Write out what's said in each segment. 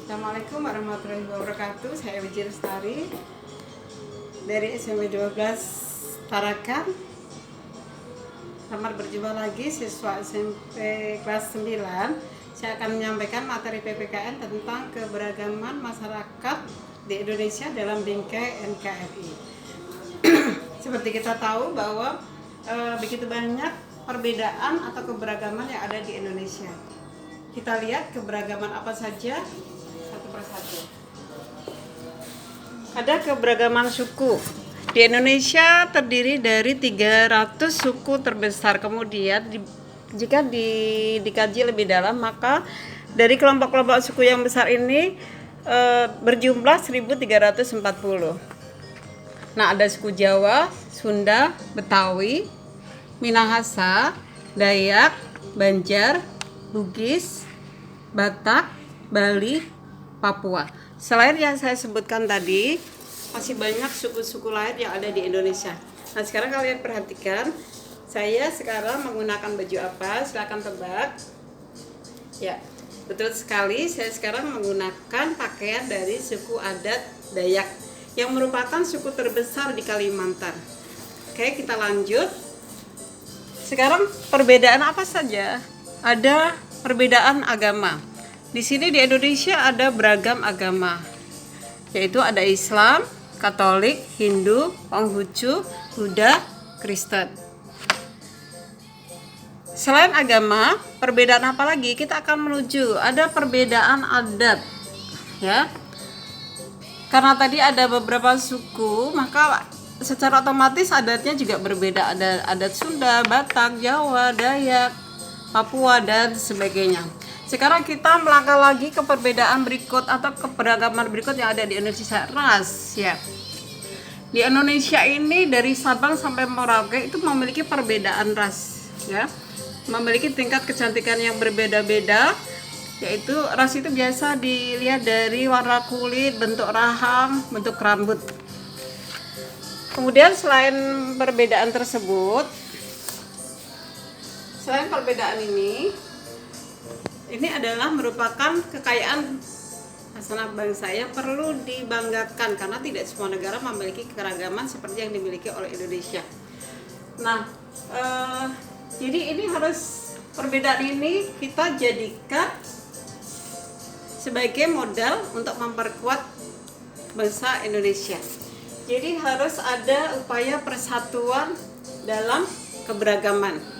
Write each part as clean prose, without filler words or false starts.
Assalamualaikum warahmatullahi wabarakatuh. Saya Wiji Lestari dari SMP 12 Tarakan. Selamat berjumpa lagi siswa SMP kelas 9. Saya akan menyampaikan materi PPKN tentang keberagaman masyarakat di Indonesia dalam bingkai NKRI. Seperti kita tahu bahwa begitu banyak perbedaan atau keberagaman yang ada di Indonesia. Kita lihat keberagaman apa saja satu persatu. Ada keberagaman suku. Di Indonesia terdiri dari 300 suku terbesar. Kemudian jika dikaji lebih dalam, maka dari kelompok-kelompok suku yang besar ini berjumlah 1340. Nah, ada suku Jawa, Sunda, Betawi, Minahasa, Dayak, Banjar, Bugis, Batak, Bali, Papua. Selain yang saya sebutkan tadi, masih banyak suku-suku lain yang ada di Indonesia. Nah, sekarang kalian perhatikan, saya sekarang menggunakan baju apa? Silakan tebak. Ya, betul sekali, saya sekarang menggunakan pakaian dari suku adat Dayak yang merupakan suku terbesar di Kalimantan. Oke, kita lanjut. Sekarang perbedaan apa saja? Ada perbedaan agama. Di sini di Indonesia ada beragam agama, yaitu ada Islam, Katolik, Hindu, Konghucu, Buddha, Kristen. Selain agama, perbedaan apa lagi? Kita akan menuju ada perbedaan adat, ya. Karena tadi ada beberapa suku, maka secara otomatis adatnya juga berbeda. Ada adat Sunda, Batak, Jawa, Dayak, Papua, dan sebagainya. Sekarang kita melangkah lagi ke perbedaan berikut atau keberagaman berikut yang ada di Indonesia, ras, ya. Di Indonesia ini dari Sabang sampai Merauke itu memiliki perbedaan ras, ya. Memiliki tingkat kecantikan yang berbeda-beda, yaitu ras itu biasa dilihat dari warna kulit, bentuk rahang, bentuk rambut. Kemudian selain perbedaan tersebut, selain perbedaan ini adalah merupakan kekayaan anak bangsa yang perlu dibanggakan karena tidak semua negara memiliki keragaman seperti yang dimiliki oleh Indonesia. Nah, jadi ini harus perbedaan ini kita jadikan sebagai modal untuk memperkuat bangsa Indonesia. Jadi harus ada upaya persatuan dalam keberagaman.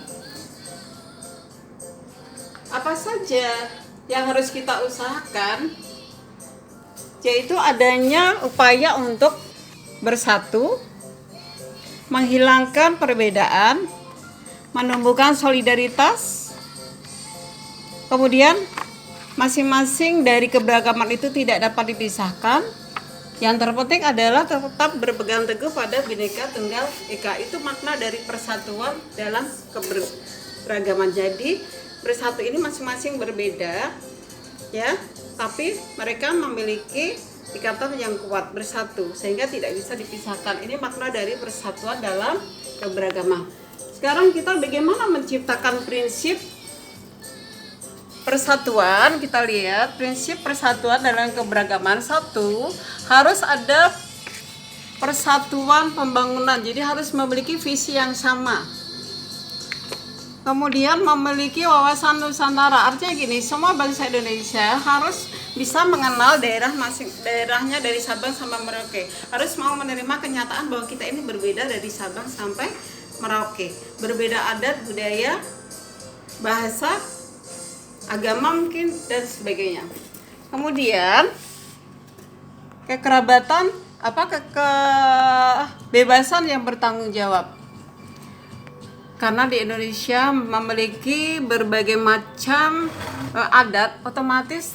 Apa saja yang harus kita usahakan, yaitu adanya upaya untuk bersatu, menghilangkan perbedaan, menumbuhkan solidaritas, kemudian masing-masing dari keberagaman itu tidak dapat dipisahkan. Yang terpenting adalah tetap berpegang teguh pada Bhinneka Tunggal Ika. Itu makna dari persatuan dalam keberagaman. Jadi bersatu ini masing-masing berbeda, ya, tapi mereka memiliki ikatan yang kuat, bersatu sehingga tidak bisa dipisahkan. Ini makna dari persatuan dalam keberagaman. Sekarang kita bagaimana menciptakan prinsip persatuan? Kita lihat prinsip persatuan dalam keberagaman. Satu, harus ada persatuan pembangunan, jadi harus memiliki visi yang sama. Kemudian memiliki wawasan Nusantara. Artinya gini, semua bangsa Indonesia harus bisa mengenal daerahnya dari Sabang sampai Merauke. Harus mau menerima kenyataan bahwa kita ini berbeda dari Sabang sampai Merauke. Berbeda adat, budaya, bahasa, agama mungkin, dan sebagainya. Kemudian kekerabatan, kebebasan yang bertanggung jawab. Karena di Indonesia memiliki berbagai macam adat, otomatis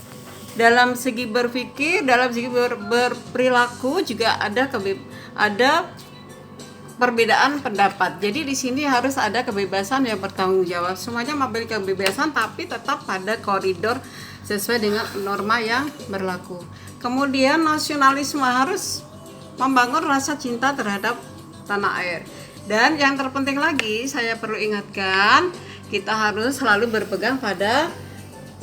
dalam segi berpikir, dalam segi berperilaku juga ada perbedaan pendapat. Jadi di sini harus ada kebebasan yang bertanggung jawab. Semuanya memiliki kebebasan tapi tetap pada koridor sesuai dengan norma yang berlaku. Kemudian nasionalisme, harus membangun rasa cinta terhadap tanah air. Dan yang terpenting lagi, saya perlu ingatkan, kita harus selalu berpegang pada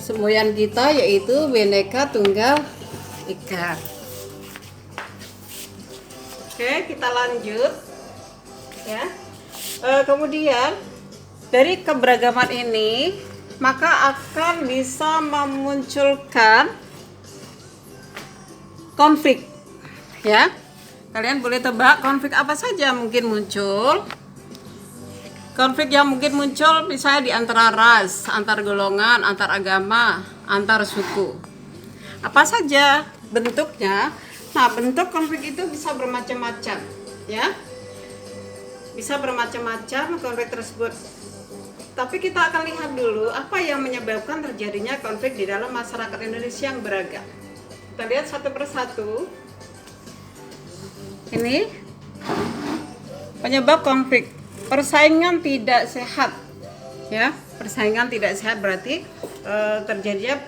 semboyan kita, yaitu Bhinneka Tunggal ikat. Oke, kita lanjut ya. Kemudian dari keberagaman ini maka akan bisa memunculkan konflik ya. Kalian boleh tebak konflik apa saja mungkin muncul. Konflik yang mungkin muncul misalnya di antara ras, antar golongan, antar agama, antar suku. Apa saja bentuknya? Nah, bentuk konflik itu bisa bermacam-macam ya. Bisa bermacam-macam konflik tersebut. Tapi kita akan lihat dulu apa yang menyebabkan terjadinya konflik di dalam masyarakat Indonesia yang beragam. Kita lihat satu persatu. Ini penyebab konflik. Persaingan tidak sehat. Ya, persaingan tidak sehat berarti terjadinya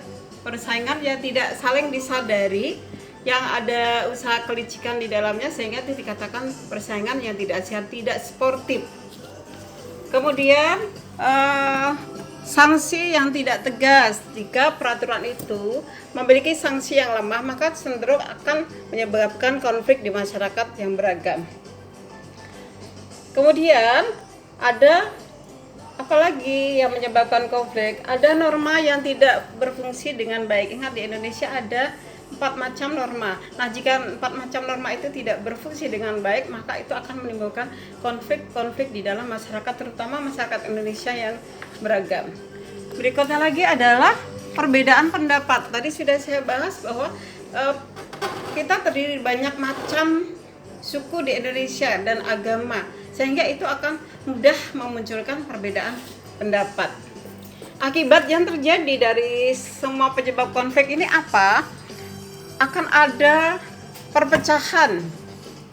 persaingan yang tidak saling disadari, yang ada usaha kelicikan di dalamnya sehingga itu dikatakan persaingan yang tidak sehat, tidak sportif. Kemudian sanksi yang tidak tegas. Jika peraturan itu memiliki sanksi yang lemah, maka cenderung akan menyebabkan konflik di masyarakat yang beragam. Kemudian ada apalagi yang menyebabkan konflik? Ada norma yang tidak berfungsi dengan baik. Ingat, di Indonesia ada 4 macam norma. Nah, jika 4 macam norma itu tidak berfungsi dengan baik, maka itu akan menimbulkan konflik-konflik di dalam masyarakat, terutama masyarakat Indonesia yang beragam. Berikutnya lagi adalah perbedaan pendapat. Tadi sudah saya bahas bahwa kita terdiri banyak macam suku di Indonesia dan agama, sehingga itu akan mudah memunculkan perbedaan pendapat. Akibat yang terjadi dari semua penyebab konflik ini apa? Akan ada perpecahan,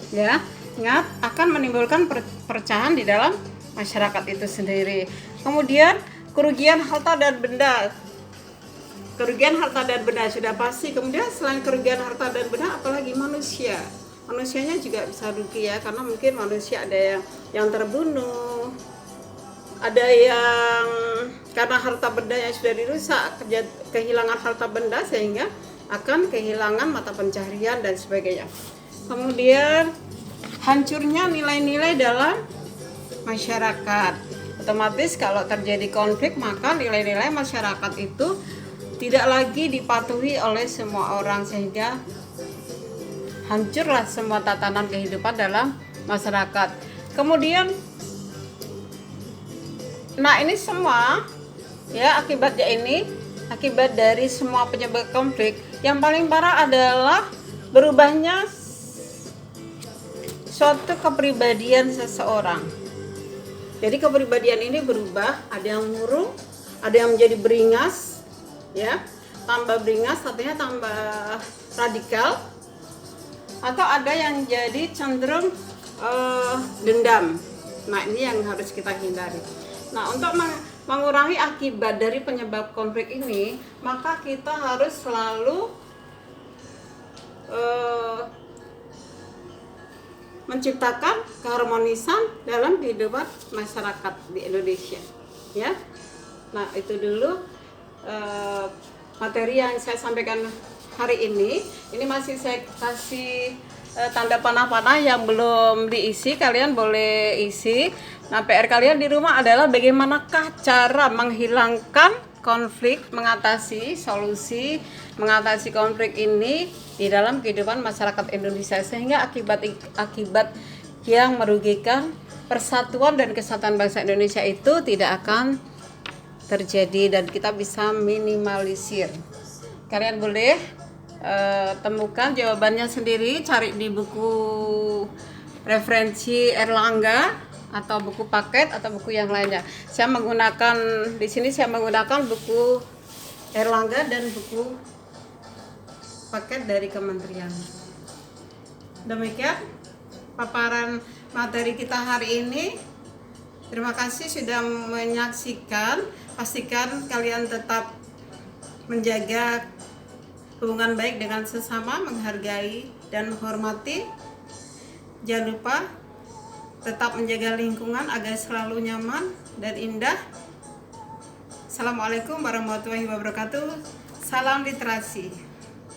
ya. Ingat, akan menimbulkan perpecahan di dalam masyarakat itu sendiri. Kemudian kerugian harta dan benda. Kerugian harta dan benda sudah pasti. Kemudian selain kerugian harta dan benda, apalagi manusia. Manusianya juga bisa rugi ya, karena mungkin manusia ada yang terbunuh, ada yang karena harta bendanya sudah dirusak, kehilangan harta benda sehingga akan kehilangan mata pencaharian dan sebagainya. Kemudian hancurnya nilai-nilai dalam masyarakat. Otomatis kalau terjadi konflik, maka nilai-nilai masyarakat itu tidak lagi dipatuhi oleh semua orang, sehingga hancurlah semua tatanan kehidupan dalam masyarakat. Kemudian, nah ini semua ya akibatnya ini, akibat dari semua penyebab konflik. Yang paling parah adalah berubahnya suatu kepribadian seseorang. Jadi kepribadian ini berubah, ada yang murung, ada yang menjadi beringas, ya, tambah beringas, artinya tambah radikal, atau ada yang jadi cenderung dendam. Nah, ini yang harus kita hindari. Nah, untuk mengurangi akibat dari penyebab konflik ini, maka kita harus selalu menciptakan keharmonisan dalam kehidupan masyarakat di Indonesia, ya. Nah, itu dulu materi yang saya sampaikan hari ini. Ini masih saya kasih tanda panah-panah yang belum diisi, kalian boleh isi. Nah, PR kalian di rumah adalah bagaimanakah cara menghilangkan konflik, mengatasi konflik ini di dalam kehidupan masyarakat Indonesia, sehingga akibat yang merugikan persatuan dan kesatuan bangsa Indonesia itu tidak akan terjadi dan kita bisa minimalisir. Kalian boleh temukan jawabannya sendiri, cari di buku referensi Erlangga atau buku paket atau buku yang lainnya. Saya menggunakan buku Erlangga dan buku paket dari kementerian. Demikian paparan materi kita hari ini. Terima kasih sudah menyaksikan. Pastikan kalian tetap menjaga hubungan baik dengan sesama, menghargai dan menghormati. Jangan lupa tetap menjaga lingkungan agar selalu nyaman dan indah. Assalamualaikum warahmatullahi wabarakatuh. Salam literasi.